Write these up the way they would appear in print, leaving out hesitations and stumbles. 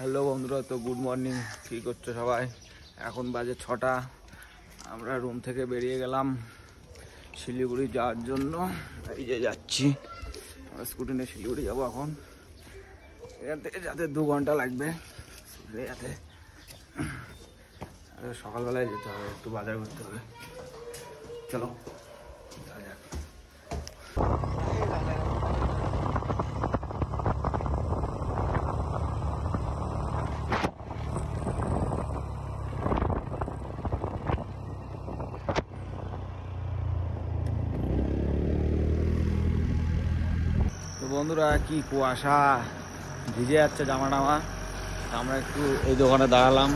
Hello বন্ধুরা, তো good morning. কী করছো সবাই? এখন বাজে 6টা। আমরা রুম থেকে বেরিয়ে গেলাম শিলিগুড়ি যাওয়ার জন্য। এই যে যাচ্ছি, আমরা স্কুটি নিয়ে শিলিগুড়ি যাবো। এখন এখান থেকে যাতে 2 ঘন্টা লাগবে শিলিগুড়ি যাতে। সকালবেলায় যেতে হবে, একটু বাজার করতে হবে। চলো যাওয়া যাক। তো বন্ধুরা, কি কুয়াশা, ভিজে যাচ্ছে জামা টামা। আমরা একটু এই দোকানে দাঁড়ালাম।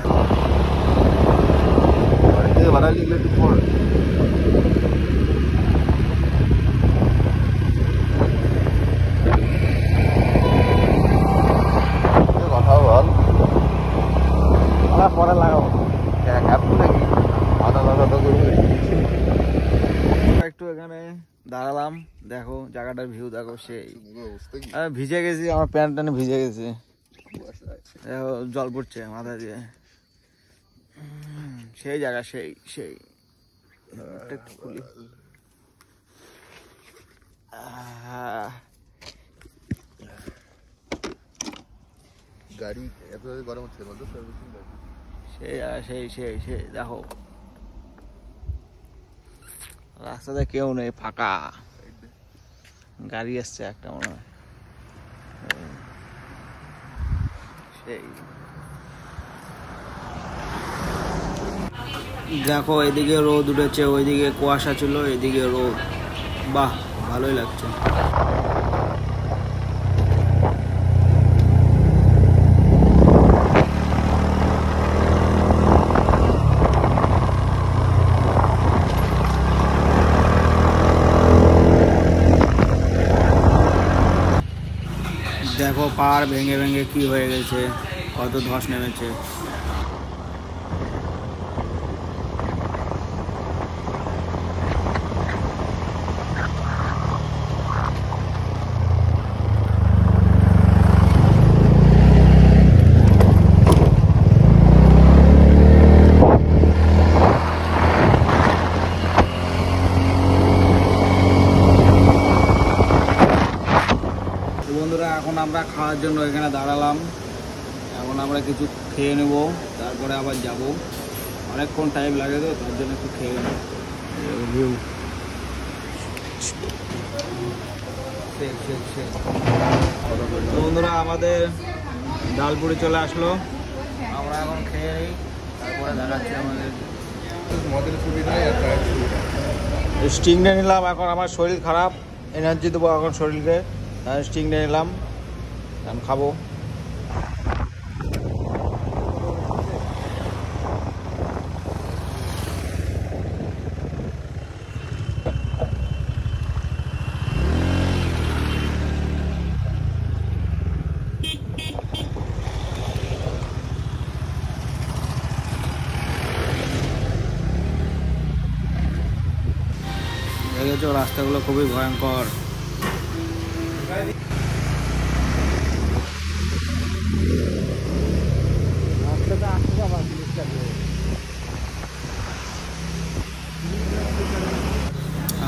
কথা বল, পরে লাগাবো নাকি মাথা ব্যথা তো একটু এখানে দাঁড়ালাম। দেখো জায়গাটার ভিউ দেখো, সেই ভিজে গেছি, আমার প্যান্ট ট্যান্ট ভিজে গেছে। দেখো জল পড়ছে মাথা দিয়ে, সেই জায়গা, সেই সেই একটু খুলি। গাড়ি এত গরম হচ্ছে, সেই জায়গা, সেই সেই সেই দেখো রাস্তাতে কেউ নেই, ফাঁকা। গাড়ি এসছে একটা মনে হয়। সেই দেখো, এদিকে রোদ উঠেছে, ওইদিকে কুয়াশা ছিল, এদিকে রোদ। বাহ, ভালোই লাগছে। দেখো পাহাড় ভেঙে ভেঙে কি হয়ে গেছে, কত ধস নেমেছে। বন্ধুরা, এখন আমরা খাওয়ার জন্য এখানে দাঁড়ালাম। এখন আমরা কিছু খেয়ে নেব, তারপরে আবার যাব। অনেকক্ষণ টাইম লাগে তো, তার জন্য একটু খেয়ে নেব। ভিউ তো বন্ধুরা, আমাদের ডালপুরি চলে আসলো। আমরা এখন খেয়ে নিই, তারপরে দেখাচ্ছি আমাদের স্টিং নিয়ে নিলাম। এখন আমার শরীর খারাপ, এনার্জি দেবো এখন শরীরকে, স্টিং নিয়ে নিলাম, আমি খাবো। দেখেছো রাস্তাগুলো খুবই ভয়ঙ্কর।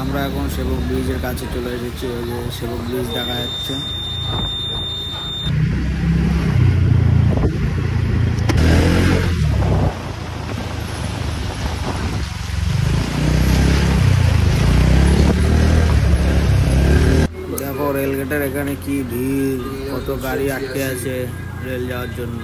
আমরা এখন সেবক ব্রিজের কাছে চলে এসেছি। ওই যে সেবক ব্রিজ দেখা যাচ্ছে। দেখো রেলগেটের এখানে কি ভিড়, কত গাড়ি আটকে আছে রেল যাওয়ার জন্য।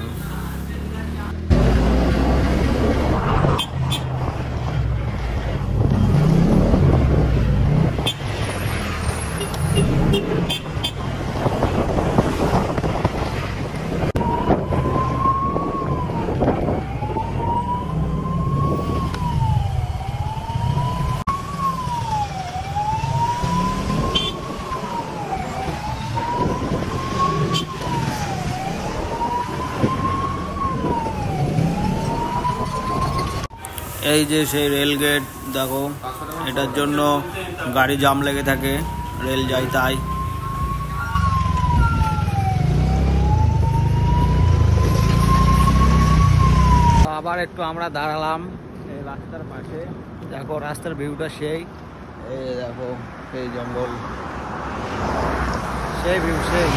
এই যে সেই রেল গেট দেখো, এটার জন্য গাড়ি জাম লেগে থাকে, রেল যায় তাই। আবার একটু আমরা দাঁড়ালাম এই রাস্তার পাশে। দেখো রাস্তার ভিউটা সেই, এই দেখো সেই জঙ্গল, সেই ভিউ সেই।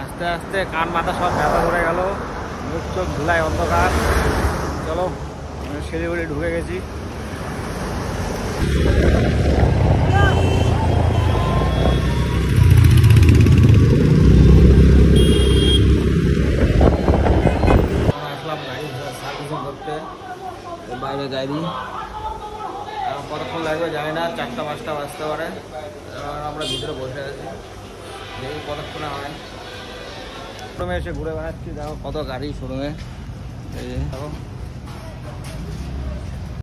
আস্তে আস্তে কান মাথা সব ব্যথা ধরে গেল, মুখ চোখ ধুলাই অন্ধকার। চলো শিলিগুড়ি ঢুকে গেছি। আসলাম গাড়ি সার্ভিসিং করতে, বাইরে গাড়ি কতক্ষণ লাগবে জানি না, 4টা-5টা বাজতে পারে। আমরা ভিতরে বসে আছি, দেখি কতক্ষণে হয়। শোরুমে এসে ঘুরে বেড়াচ্ছি, দেখো কত গাড়ি শোরুমে, এই যে দেখো।